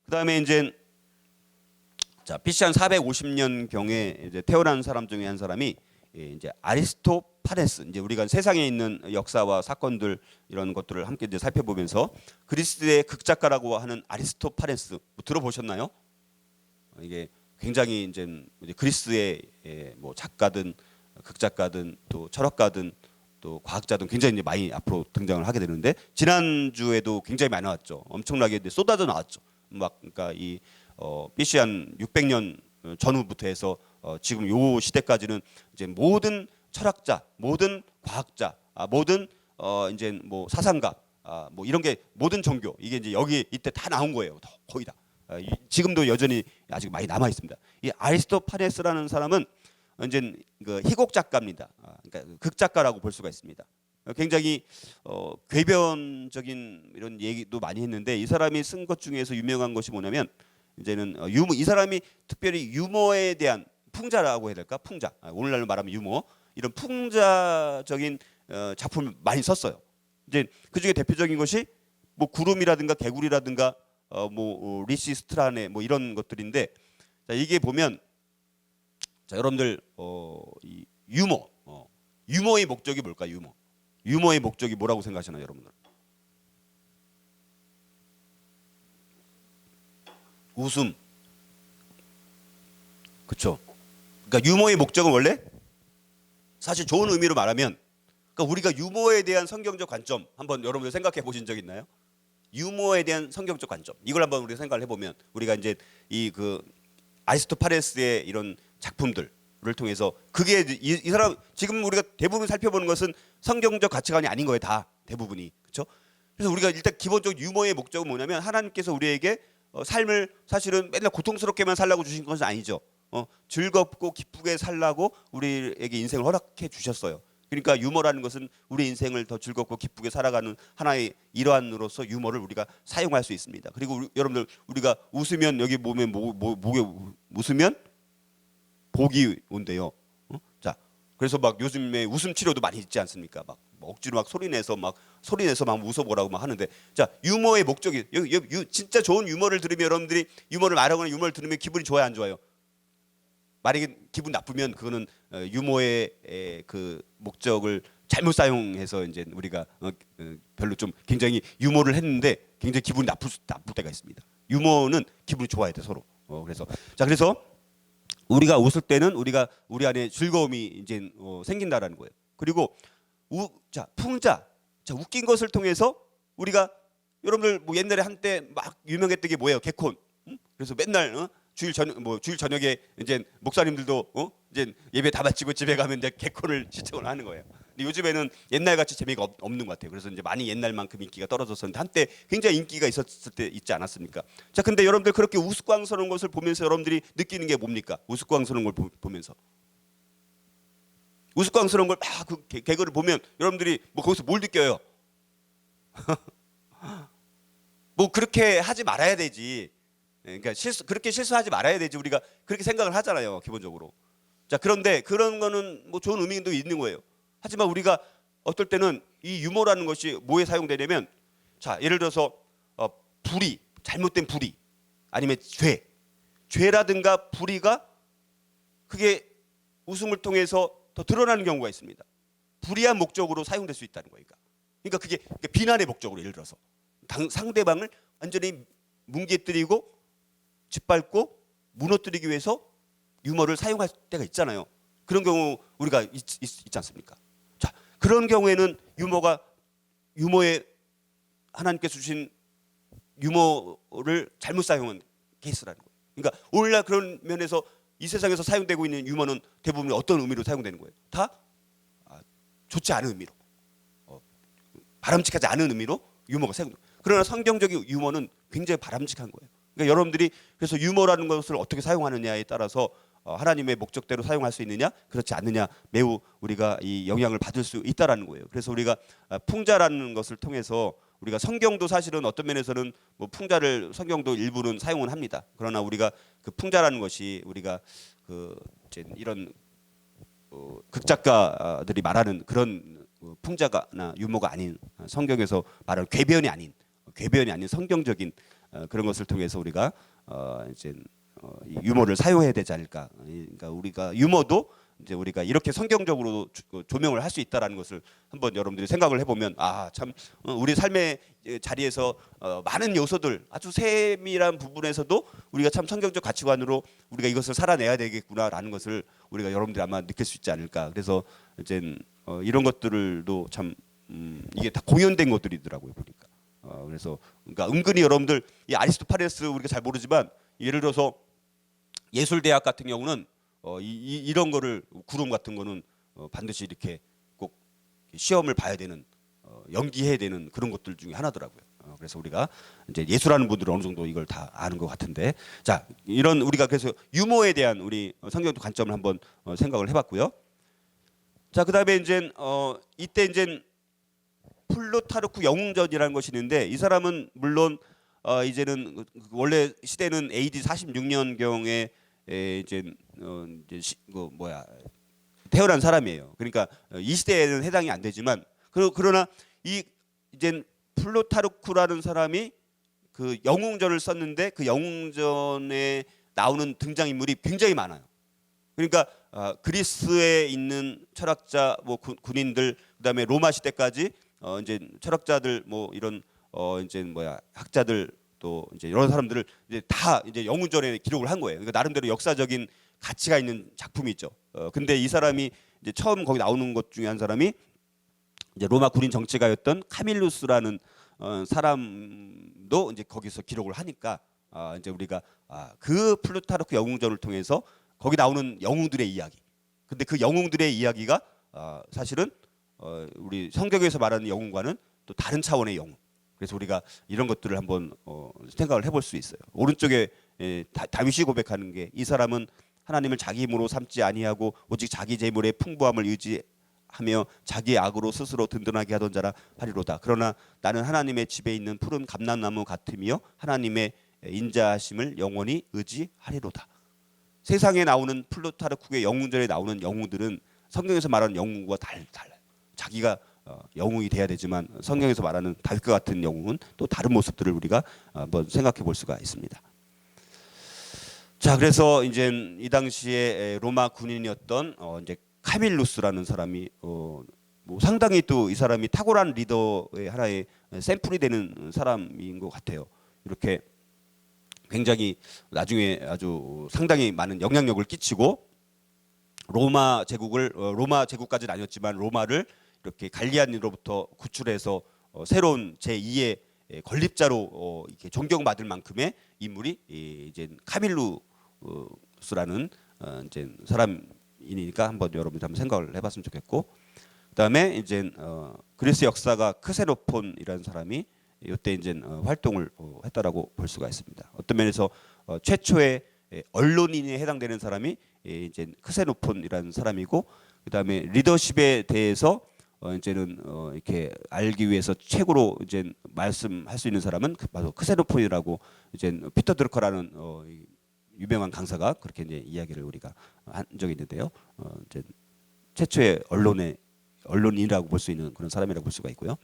그다음에 이제 자 BC 한 450년 경에 이제 태어난 사람 중에 한 사람이 이제 아리스토파네스. 이제 우리가 세상에 있는 역사와 사건들 이런 것들을 함께 이제 살펴보면서 그리스의 극작가라고 하는 아리스토파네스 뭐 들어보셨나요? 이게 굉장히 이제 그리스의 뭐 작가든 극작가든 또 철학가든 또 과학자든 굉장히 이제 많이 앞으로 등장을 하게 되는데 지난 주에도 굉장히 많이 나왔죠. 엄청나게 이제 쏟아져 나왔죠. 막 그러니까 이 BC 한 600년 전후부터 해서 지금 요 시대까지는 이제 모든 철학자, 모든 과학자, 모든 이제 뭐 사상가, 뭐 이런 게 모든 종교 이게 이제 여기 이때 다 나온 거예요. 거의 다. 지금도 여전히 아직 많이 남아 있습니다. 이 아리스토파네스라는 사람은 이제 그 희곡 작가입니다. 그러니까 극 작가라고 볼 수가 있습니다. 굉장히 궤변적인 이런 얘기도 많이 했는데 이 사람이 쓴 것 중에서 유명한 것이 뭐냐면 이제는 유머. 이 사람이 특별히 유머에 대한 풍자라고 해야 될까? 풍자. 오늘날로 말하면 유머. 이런 풍자적인 작품을 많이 썼어요. 이제 그 중에 대표적인 것이 뭐 구름이라든가 개구리라든가 뭐 리시스트라네 뭐 이런 것들인데 자, 이게 보면 자 여러분들 이 유머 유머의 목적이 뭘까? 유머의 목적이 뭐라고 생각하시나요, 여러분들? 웃음. 그렇죠. 그러니까 유머의 목적은 원래 사실 좋은 의미로 말하면 그러니까 우리가 유머에 대한 성경적 관점 한번 여러분들 생각해 보신 적 있나요? 유머에 대한 성경적 관점. 이걸 한번 우리가 생각을 해보면 우리가 이제 이 그 아리스토파네스의 이런 작품들을 통해서 그게 이 사람 지금 우리가 대부분 살펴보는 것은 성경적 가치관이 아닌 거예요. 다 대부분이. 그렇죠? 그래서 우리가 일단 기본적 유머의 목적은 뭐냐면 하나님께서 우리에게 삶을 사실은 맨날 고통스럽게만 살라고 주신 것은 아니죠. 즐겁고 기쁘게 살라고 우리에게 인생을 허락해 주셨어요. 그러니까 유머라는 것은 우리 인생을 더 즐겁고 기쁘게 살아가는 하나의 일환으로서 유머를 우리가 사용할 수 있습니다. 그리고 여러분들 우리가 웃으면 여기 목에 웃으면 복이 온대요. 자, 그래서 막 요즘에 웃음 치료도 많이 있지 않습니까? 막 억지로 막 소리내서 막 웃어보라고 막 하는데 자 유머의 목적이 진짜 좋은 유머를 들으면 여러분들이 유머를 말하거나 유머를 들으면 기분이 좋아요, 안 좋아요? 만약에 기분 나쁘면 그거는 유머의 그 목적을 잘못 사용해서 이제 우리가 별로 좀 굉장히 유머를 했는데 굉장히 기분이 나쁠 때가 있습니다. 유머는 기분이 좋아야 돼 서로. 그래서 우리가 웃을 때는 우리 안에 즐거움이 이제 생긴다라는 거예요. 그리고 풍자, 자 웃긴 것을 통해서 우리가 여러분들 뭐 옛날에 한때 막 유명했던 게 뭐예요? 개콘. 그래서 맨날 주일 저녁에 이제 목사님들도 이제 예배 다 마치고 집에 가면 이제 개콘을 시청을 하는 거예요. 근데 요즘에는 옛날 같이 재미가 없는 것 같아요. 그래서 이제 많이 옛날만큼 인기가 떨어졌었는데 한때 굉장히 인기가 있었을 때 있지 않았습니까? 자, 근데 여러분들 그렇게 우스꽝스러운 것을 보면서 여러분들이 느끼는 게 뭡니까? 우스꽝스러운 걸 보면서 우스꽝스러운 걸 막 그 개그를 보면 여러분들이 뭐 거기서 뭘 느껴요? 뭐 그렇게 하지 말아야 되지. 그러니까 그렇게 실수하지 말아야 되지. 우리가 그렇게 생각을 하잖아요, 기본적으로. 자, 그런데 그런 거는 뭐 좋은 의미도 있는 거예요. 하지만 우리가 어떨 때는 이 유머라는 것이 뭐에 사용되냐면 자, 예를 들어서 불의, 잘못된 불의 아니면 죄라든가 불의가 그게 웃음을 통해서 더 드러나는 경우가 있습니다. 불의한 목적으로 사용될 수 있다는 거니까. 그러니까 그게 비난의 목적으로 예를 들어서 상대방을 완전히 뭉개뜨리고 짓밟고 무너뜨리기 위해서 유머를 사용할 때가 있잖아요. 그런 경우 우리가 있지 않습니까? 자, 그런 경우에는 유머에 하나님께서 주신 유머를 잘못 사용한 케이스라는 거예요. 그러니까 오늘날 그런 면에서 이 세상에서 사용되고 있는 유머는 대부분 어떤 의미로 사용되는 거예요? 다 좋지 않은 의미로, 바람직하지 않은 의미로 유머가 사용돼요. 그러나 성경적인 유머는 굉장히 바람직한 거예요. 그러니까 여러분들이 그래서 유머라는 것을 어떻게 사용하느냐에 따라서 하나님의 목적대로 사용할 수 있느냐 그렇지 않느냐 매우 우리가 이 영향을 받을 수 있다라는 거예요. 그래서 우리가 풍자라는 것을 통해서 우리가 성경도 사실은 어떤 면에서는 뭐 풍자를 성경도 일부는 사용은 합니다. 그러나 우리가 그 풍자라는 것이 우리가 그 이제 이런 극작가들이 말하는 그런 풍자가나 유머가 아닌 성경에서 말하는 궤변이 아닌 성경적인 그런 것을 통해서 우리가 이제 이 유머를 사용해야 되지 않을까. 그러니까 우리가 유머도 이제 우리가 이렇게 성경적으로 조명을 할 수 있다라는 것을 한번 여러분들이 생각을 해보면 참 우리 삶의 자리에서 많은 요소들 아주 세밀한 부분에서도 우리가 참 성경적 가치관으로 우리가 이것을 살아내야 되겠구나라는 것을 우리가 여러분들이 아마 느낄 수 있지 않을까. 그래서 이제 이런 것들도 참 이게 다 공연된 것들이더라고요 보니까. 그래서 그러니까 은근히 여러분들 이 아리스토파네스 우리가 잘 모르지만 예를 들어서 예술대학 같은 경우는 이런 거를 구름 같은 거는 반드시 이렇게 꼭 시험을 봐야 되는 연기해야 되는 그런 것들 중에 하나더라고요. 그래서 우리가 이제 예술하는 분들은 어느 정도 이걸 다 아는 것 같은데, 자 이런 우리가 그래서 유머에 대한 우리 성경적 관점을 한번 생각을 해봤고요. 자 그다음에 이제 이때 이제 플루타르크 영웅전이라는 것이 있는데 이 사람은 물론 이제는 원래 시대는 AD 46년경에 이제 태어난 사람이에요. 그러니까 이 시대에는 해당이 안 되지만 그러나 이제 플루타르크라는 사람이 그 영웅전을 썼는데 그 영웅전에 나오는 등장인물이 굉장히 많아요. 그러니까 그리스에 있는 철학자, 뭐 군인들, 그다음에 로마 시대까지 이제 철학자들, 뭐 이런 이제 학자들 또 이제 여러 사람들을 이제 다 이제 영웅전에 기록을 한 거예요. 그러니까 나름대로 역사적인 가치가 있는 작품이 있죠. 근데 이 사람이 이제 처음 거기 나오는 것 중에 한 사람이 이제 로마 군인 정치가였던 카밀루스라는 사람도 이제 거기서 기록을 하니까 이제 우리가 그 플루타르크 영웅전을 통해서 거기 나오는 영웅들의 이야기. 근데 그 영웅들의 이야기가 사실은 우리 성경에서 말하는 영웅과는 또 다른 차원의 영웅. 그래서 우리가 이런 것들을 한번 생각을 해볼 수 있어요. 오른쪽에 다윗이 고백하는 게 이 사람은 하나님을 자기 힘으로 삼지 아니하고 오직 자기 재물의 풍부함을 의지하며 자기의 악으로 스스로 든든하게 하던 자라 하리로다. 그러나 나는 하나님의 집에 있는 푸른 감람나무 같으며 하나님의 인자하심을 영원히 의지하리로다. 세상에 나오는 플루타르크의 영웅전에 나오는 영웅들은 성경에서 말하는 영웅과 달라요. 자기가 영웅이 돼야 되지만 성경에서 말하는 다윗과 같은 영웅은 또 다른 모습들을 우리가 한번 생각해 볼 수가 있습니다. 자, 그래서 이제 이 당시에 로마 군인이었던 이제 카밀루스라는 사람이 뭐 상당히 또 이 사람이 탁월한 리더의 하나의 샘플이 되는 사람인 것 같아요. 이렇게 굉장히 나중에 아주 상당히 많은 영향력을 끼치고 로마 제국까지는 아니었지만 로마를 이렇게 갈리안으로부터 구출해서 새로운 제2의 건립자로 이렇게 존경받을 만큼의 인물이 이제 카밀루스라는 이제 사람이니까 한번 여러분들 한번 생각을 해봤으면 좋겠고, 그다음에 이제 그리스 역사가 크세노폰이라는 사람이 이때 이제 활동을 했다라고 볼 수가 있습니다. 어떤 면에서 최초의 언론인에 해당되는 사람이 이제 크세노폰이라는 사람이고, 그다음에 리더십에 대해서 이제는 이렇게 알기 위해서 책으로 이제 말씀할 수 있는 사람은 바로 크세노폰이라고 이제 피터 드루커라는 유명한 강사가 그렇게 이제 이야기를 우리가 한 적이 있는데요. 이제 최초의 언론인이라고 볼 수 있는 그런 사람이라고 볼 수가 있고요.